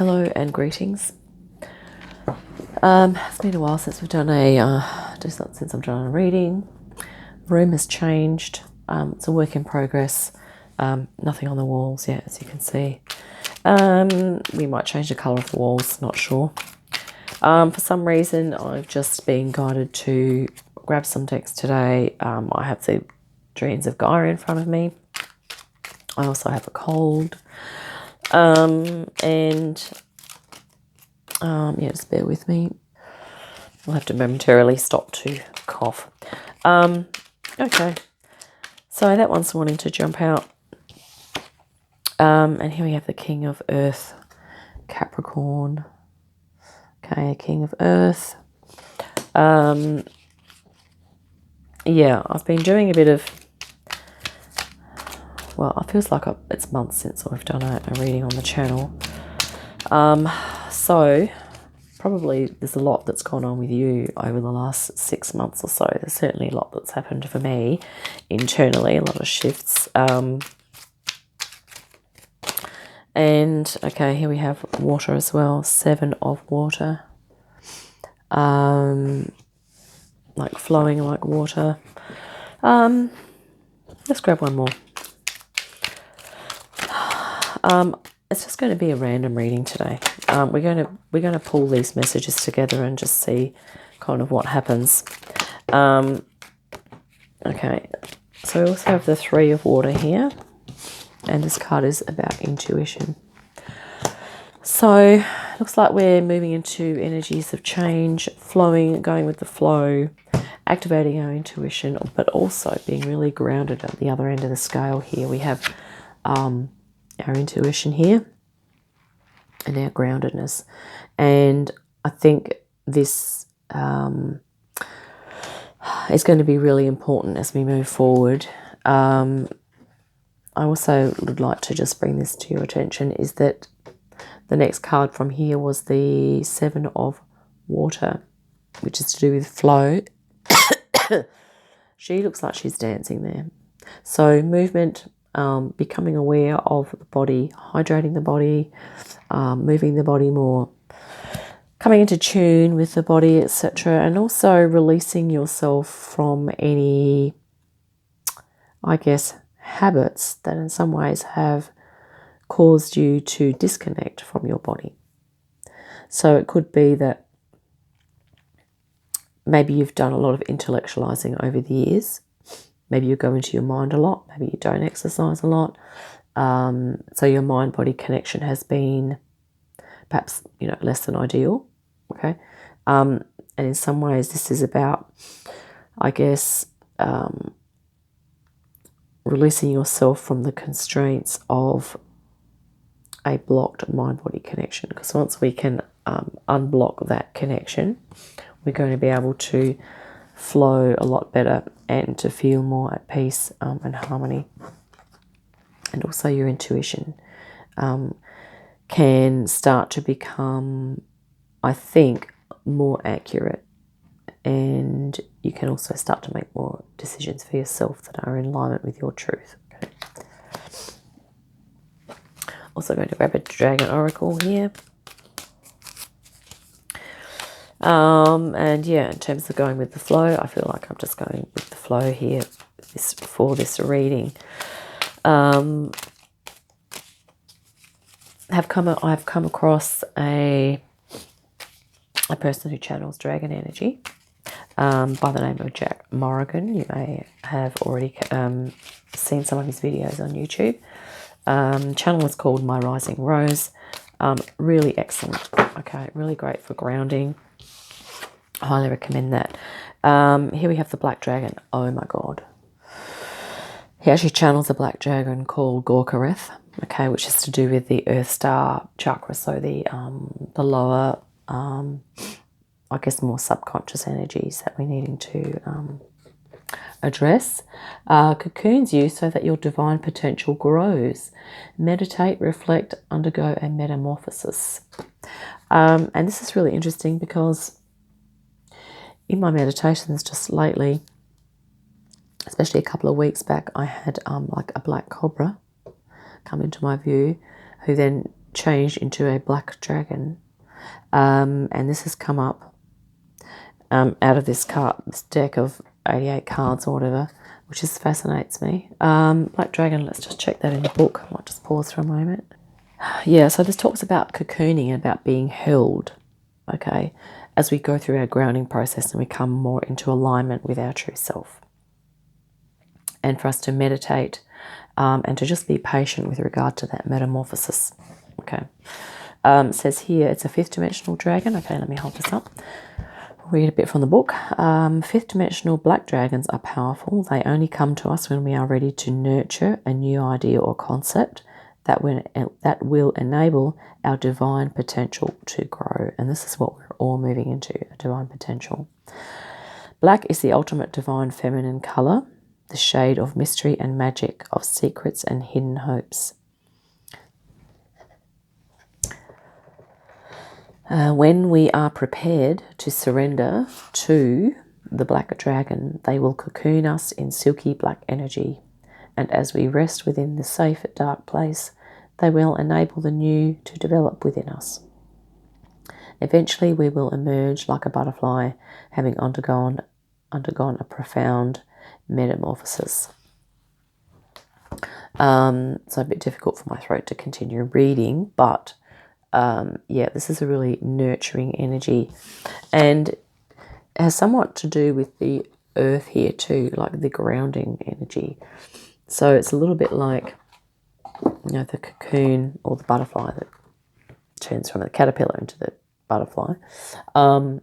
Hello and greetings. It's been a while since we've done since I've done a reading. Room has changed. It's a work in progress. Nothing on the walls yet, as you can see. We might change the colour of the walls, not sure. For some reason, I've just been guided to grab some decks today. I have the Dreams of Gaia in front of me. I also have a cold. Just bear with me. I'll have to momentarily stop to cough. Okay. So that one's wanting to jump out. And here we have the King of Earth, Capricorn. Okay, King of Earth. I've been doing a bit of... Well, it feels like it's months since I've done a reading on the channel. So probably there's a lot that's gone on with you over the last 6 months or so. There's certainly a lot that's happened for me internally, a lot of shifts. And okay, here we have water as well, 7 of water. Like flowing like water. Let's grab one more. It's just going to be a random reading today. We're going to pull these messages together and just see kind of what happens. Okay, so we also have the 3 of water here, and this card is about intuition. So looks like we're moving into energies of change, flowing, going with the flow, activating our intuition, but also being really grounded at the other end of the scale. Here we have our intuition here and our groundedness, and I think this is going to be really important as we move forward. I also would like to just bring this to your attention, is that the next card from here was the 7 of water, which is to do with flow. She looks like she's dancing there. So movement, becoming aware of the body, hydrating the body, moving the body more, coming into tune with the body, etc. And also releasing yourself from any, I guess, habits that in some ways have caused you to disconnect from your body. So it could be that maybe you've done a lot of intellectualizing over the years. Maybe you go into your mind a lot. Maybe you don't exercise a lot. So your mind-body connection has been perhaps, less than ideal. Okay. And in some ways this is about, I guess, releasing yourself from the constraints of a blocked mind-body connection. Because once we can unblock that connection, we're going to be able to flow a lot better and to feel more at peace and harmony. And also your intuition can start to become, I think, more accurate, and you can also start to make more decisions for yourself that are in alignment with your truth. Okay. Also going to grab a dragon oracle here. In terms of going with the flow, I feel like I'm just going with the flow here for this reading. I've come across a person who channels dragon energy by the name of Jack Morrigan. You may have already seen some of his videos on YouTube. Channel is called My Rising Rose. Really excellent. Okay, really great for grounding. I highly recommend that. Here we have the black dragon. Oh my god. He actually channels a black dragon called Gorkareth, okay, which is to do with the Earth Star chakra, so the lower, I guess, more subconscious energies that we're needing to address. Cocoons you so that your divine potential grows. Meditate, reflect, undergo a metamorphosis. And this is really interesting because in my meditations just lately, especially a couple of weeks back, I had like a black cobra come into my view, who then changed into a black dragon. And this has come up out of this deck of 88 cards or whatever, which just fascinates me. Black dragon, let's just check that in the book. I might just pause for a moment. Yeah, so this talks about cocooning, about being held, okay, as we go through our grounding process and we come more into alignment with our true self. And for us to meditate and to just be patient with regard to that metamorphosis, okay. It says here it's a fifth dimensional dragon. Okay, let me hold this up. Read a bit from the book. Fifth dimensional black dragons are powerful. They only come to us when we are ready to nurture a new idea or concept that will enable our divine potential to grow. And this is what we're all moving into, a divine potential. Black is the ultimate divine feminine colour, the shade of mystery and magic, of secrets and hidden hopes. When we are prepared to surrender to the black dragon, they will cocoon us in silky black energy. And as we rest within the safe, dark place, they will enable the new to develop within us. Eventually, we will emerge like a butterfly, having undergone a profound metamorphosis. So a bit difficult for my throat to continue reading, but yeah, this is a really nurturing energy, and it has somewhat to do with the earth here too, like the grounding energy. So it's a little bit like, you know, the cocoon or the butterfly that turns from the caterpillar into the butterfly. But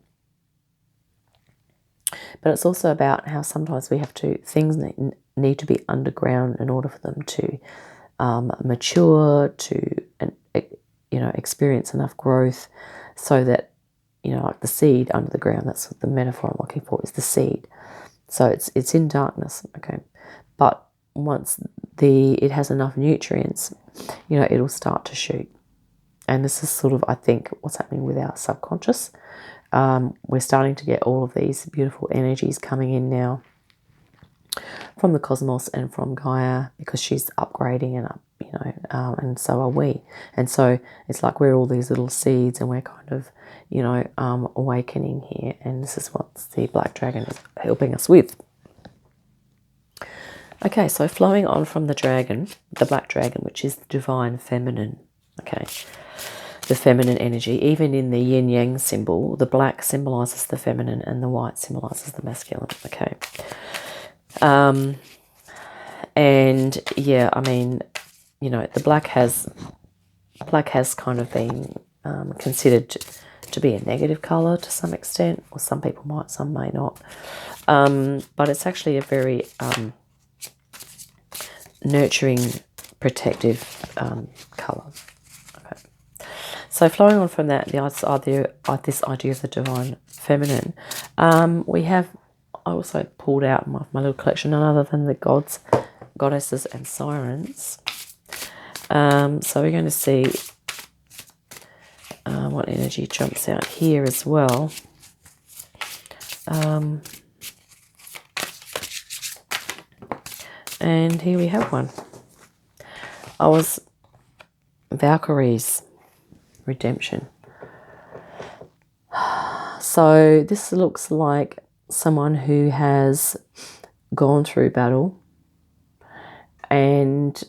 it's also about how sometimes things need to be underground in order for them to mature, to experience enough growth, so that, like the seed under the ground, that's what the metaphor I'm looking for, is the seed. So it's in darkness, okay, but once it has enough nutrients, it'll start to shoot. And this is sort of, I think, what's happening with our subconscious. We're starting to get all of these beautiful energies coming in now from the cosmos and from Gaia, because she's upgrading and and so are we. And so it's like we're all these little seeds, and we're kind of, awakening here. And this is what the black dragon is helping us with. Okay, so flowing on from the black dragon, which is the divine feminine, okay, the feminine energy. Even in the yin yang symbol, the black symbolizes the feminine and the white symbolizes the masculine, okay. And yeah, I mean, the black has kind of been considered to be a negative color to some extent, or some people might, some may not. But it's actually a very nurturing, protective color. Okay. So flowing on from that, this idea of the divine feminine, I also pulled out my little collection, none other than the gods, goddesses, and sirens. So we're going to see what energy jumps out here as well. And here we have one. Valkyrie's redemption. So this looks like someone who has gone through battle and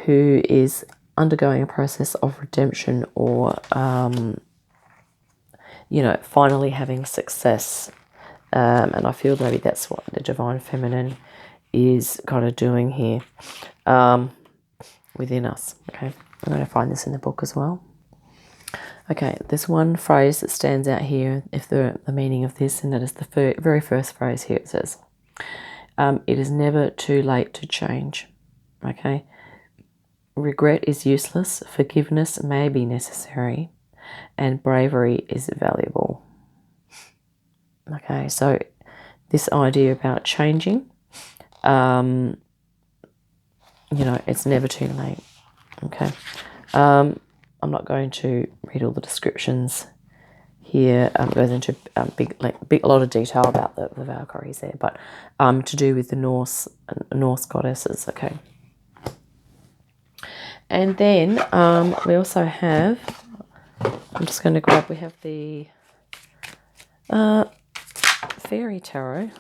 who is undergoing a process of redemption, or finally having success, and I feel maybe that's what the divine feminine is kind of doing here within us. Okay, I'm going to find this in the book as well. Okay, there's one phrase that stands out here, if the meaning of this, and that is the very first phrase here. It says, it is never too late to change. Okay, regret is useless, forgiveness may be necessary, and bravery is valuable. Okay, so this idea about changing, it's never too late. Okay, I'm not going to read all the descriptions here. It goes into a lot of detail about the Valkyries there, but to do with the Norse goddesses. Okay. And then we also have, I'm just going to grab, we have the Fairy Tarot.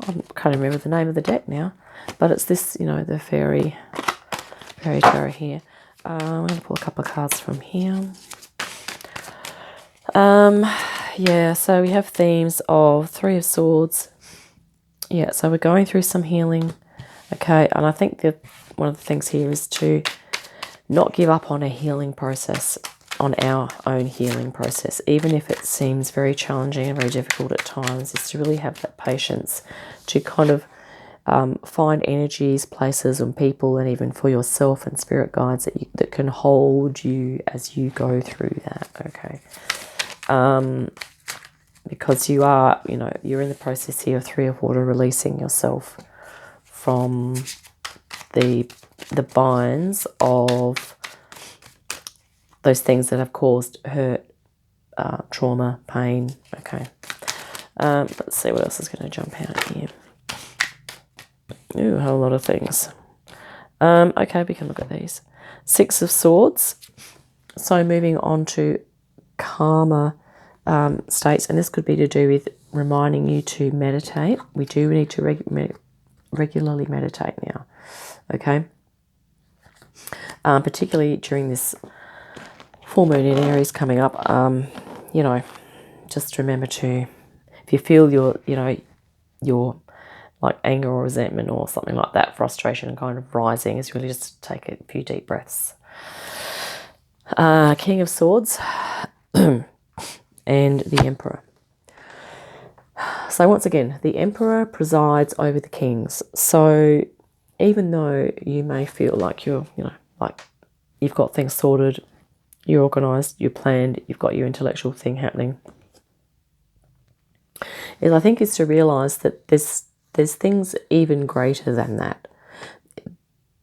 I can't remember the name of the deck now, but it's this, you know, the Fairy Tarot here. I'm going to pull a couple of cards from here. Yeah, so we have themes of Three of Swords. Yeah, so we're going through some healing. Okay, and I think that one of the things here is to not give up on a healing process, on our own healing process, even if it seems very challenging and very difficult at times, is to really have that patience to kind of find energies, places and people, and even for yourself and spirit guides that can hold you as you go through that, okay? Because you are, you know, you're in the process here of Three of Water, releasing yourself from the binds of those things that have caused hurt, trauma, pain. Okay. Let's see what else is going to jump out here. Ooh, a whole lot of things. Okay, we can look at these. Six of Swords. So moving on to calmer states, and this could be to do with reminding you to meditate. We do need to regularly meditate now. Okay. Particularly during this full moon in Aries coming up, you know, just remember to, if you feel your like anger or resentment or something like that, frustration kind of rising, is really just take a few deep breaths. King of Swords and the Emperor. So once again, the Emperor presides over the kings. So even though you may feel like you're, you know, like you've got things sorted, you're organised, you're planned, you've got your intellectual thing happening, I think is to realise that there's things even greater than that.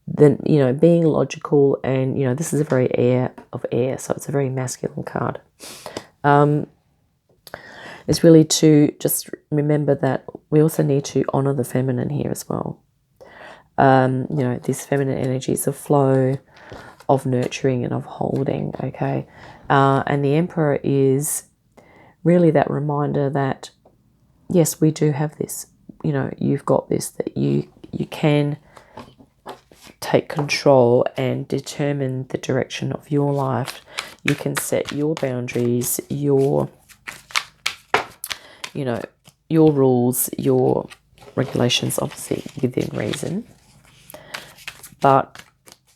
Then, you know, being logical, and, you know, this is a very air, so it's a very masculine card. It's really to just remember that we also need to honour the feminine here as well. You know, these feminine energies of flow, of nurturing and of holding, okay? And the Emperor is really that reminder that, yes, we do have this, you know, you've got this, that you can take control and determine the direction of your life. You can set your boundaries, your, you know, your rules, your regulations, obviously within reason. But,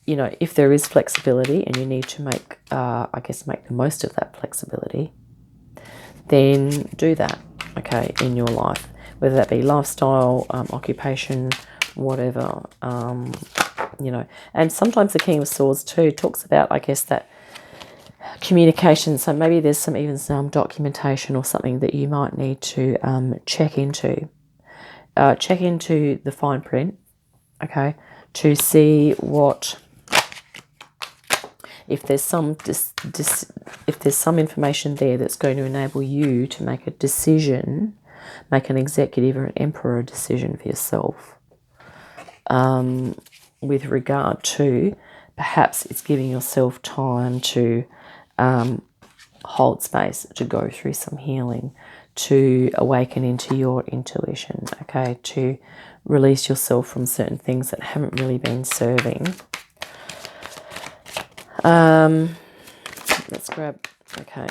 you know, if there is flexibility and you need to make, I guess, make the most of that flexibility, then do that, okay, in your life, whether that be lifestyle, occupation, whatever, you know. And sometimes the King of Swords too talks about, I guess, that communication. So maybe there's some documentation or something that you might need to check into. Check into the fine print, okay, to see what, if there's some if there's some information there that's going to enable you to make a decision, make an executive or an emperor decision for yourself, with regard to perhaps it's giving yourself time to hold space, to go through some healing, to awaken into your intuition, okay, to release yourself from certain things that haven't really been serving. Let's grab, okay,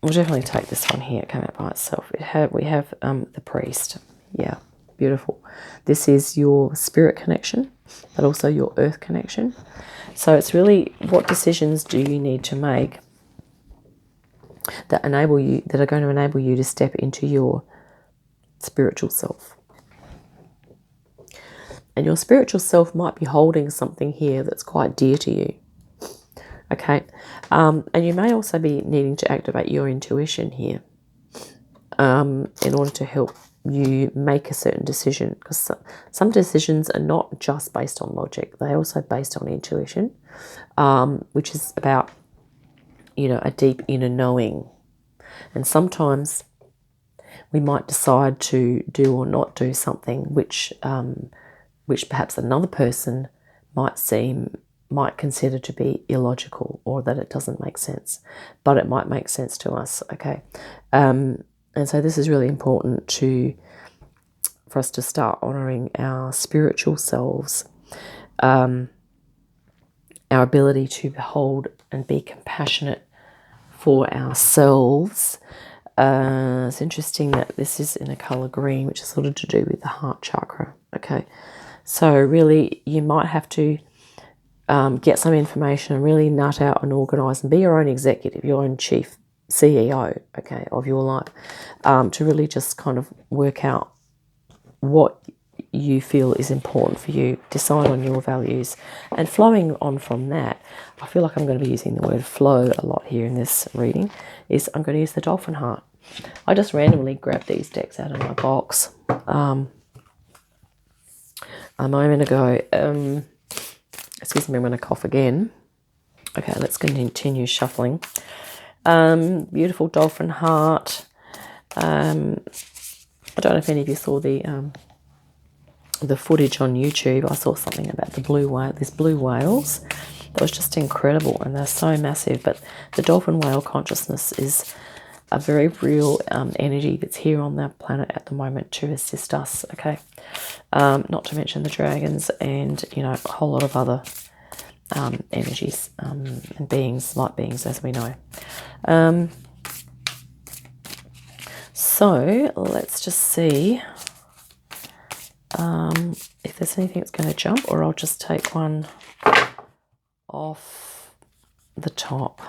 we'll definitely take this one here, come out by itself. We have the Priest. Yeah, beautiful. This is your spirit connection, but also your earth connection. So it's really, what decisions do you need to make that enable you, that are going to enable you to step into your spiritual self. And your spiritual self might be holding something here that's quite dear to you. Okay. And you may also be needing to activate your intuition here in order to help you make a certain decision, because some decisions are not just based on logic, they're also based on intuition, which is about, you know, a deep inner knowing. And sometimes we might decide to do or not do something which perhaps another person might seem might consider to be illogical or that it doesn't make sense, but it might make sense to us, okay? And so this is really important for us to start honouring our spiritual selves, our ability to behold and be compassionate for ourselves. It's interesting that this is in a colour green, which is sort of to do with the heart chakra, okay? So really, you might have to get some information and really nut out and organise and be your own executive, your own chief CEO, okay, of your life, to really just kind of work out what you feel is important for you, decide on your values, and flowing on from that, I feel like I'm going to be using the word flow a lot here in this reading, is I'm going to use the Dolphin Heart. I just randomly grabbed these decks out of my box a moment ago. Excuse me, I'm going to cough again. Okay, let's continue shuffling. Beautiful Dolphin Heart. I don't know if any of you saw the footage on YouTube. I saw something about the blue whale, these blue whales. That was just incredible, and they're so massive. But the dolphin whale consciousness is a very real energy that's here on the planet at the moment to assist us, okay? Not to mention the dragons and, you know, a whole lot of other energies and beings, light beings, as we know. So let's just see if there's anything that's going to jump, or I'll just take one off the top.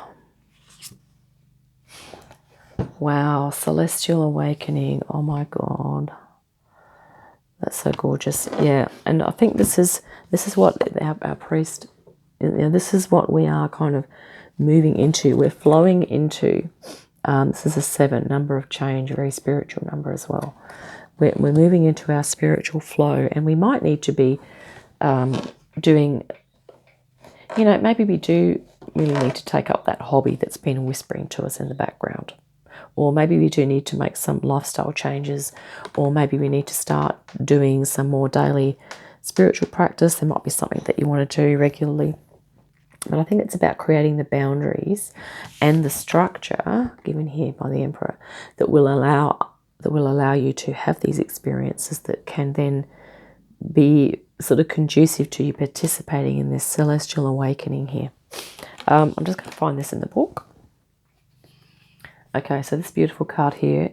Wow, Celestial Awakening. Oh my God. That's so gorgeous. Yeah, and I think this is what our priest, you know, this is what we are kind of moving into. We're flowing into, this is a 7, number of change, a very spiritual number as well. We're moving into our spiritual flow, and we might need to be doing, you know, maybe we do really need to take up that hobby that's been whispering to us in the background. Or maybe we do need to make some lifestyle changes, or maybe we need to start doing some more daily spiritual practice. There might be something that you want to do regularly. But I think it's about creating the boundaries and the structure given here by the Emperor that will allow you to have these experiences that can then be sort of conducive to you participating in this celestial awakening here. I'm just going to find this in the book. Okay, so this beautiful card here,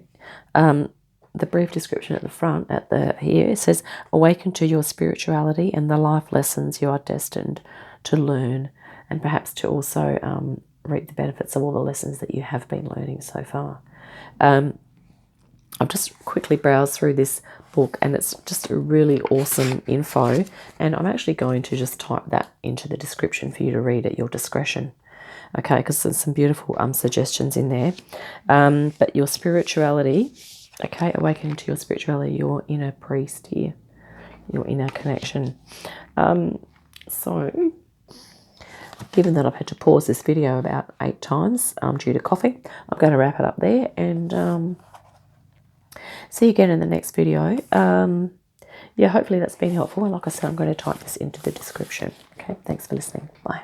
the brief description at the front, here, it says, awaken to your spirituality and the life lessons you are destined to learn, and perhaps to also reap the benefits of all the lessons that you have been learning so far. I've just quickly browsed through this book, and it's just a really awesome info, and I'm actually going to just type that into the description for you to read at your discretion. Okay, because there's some beautiful suggestions in there. But your spirituality, okay, awakening to your spirituality, your inner priest here, your inner connection. So, given that I've had to pause this video about 8 times due to coughing, I'm going to wrap it up there, and see you again in the next video. Yeah, hopefully that's been helpful. And like I said, I'm going to type this into the description. Okay, thanks for listening. Bye.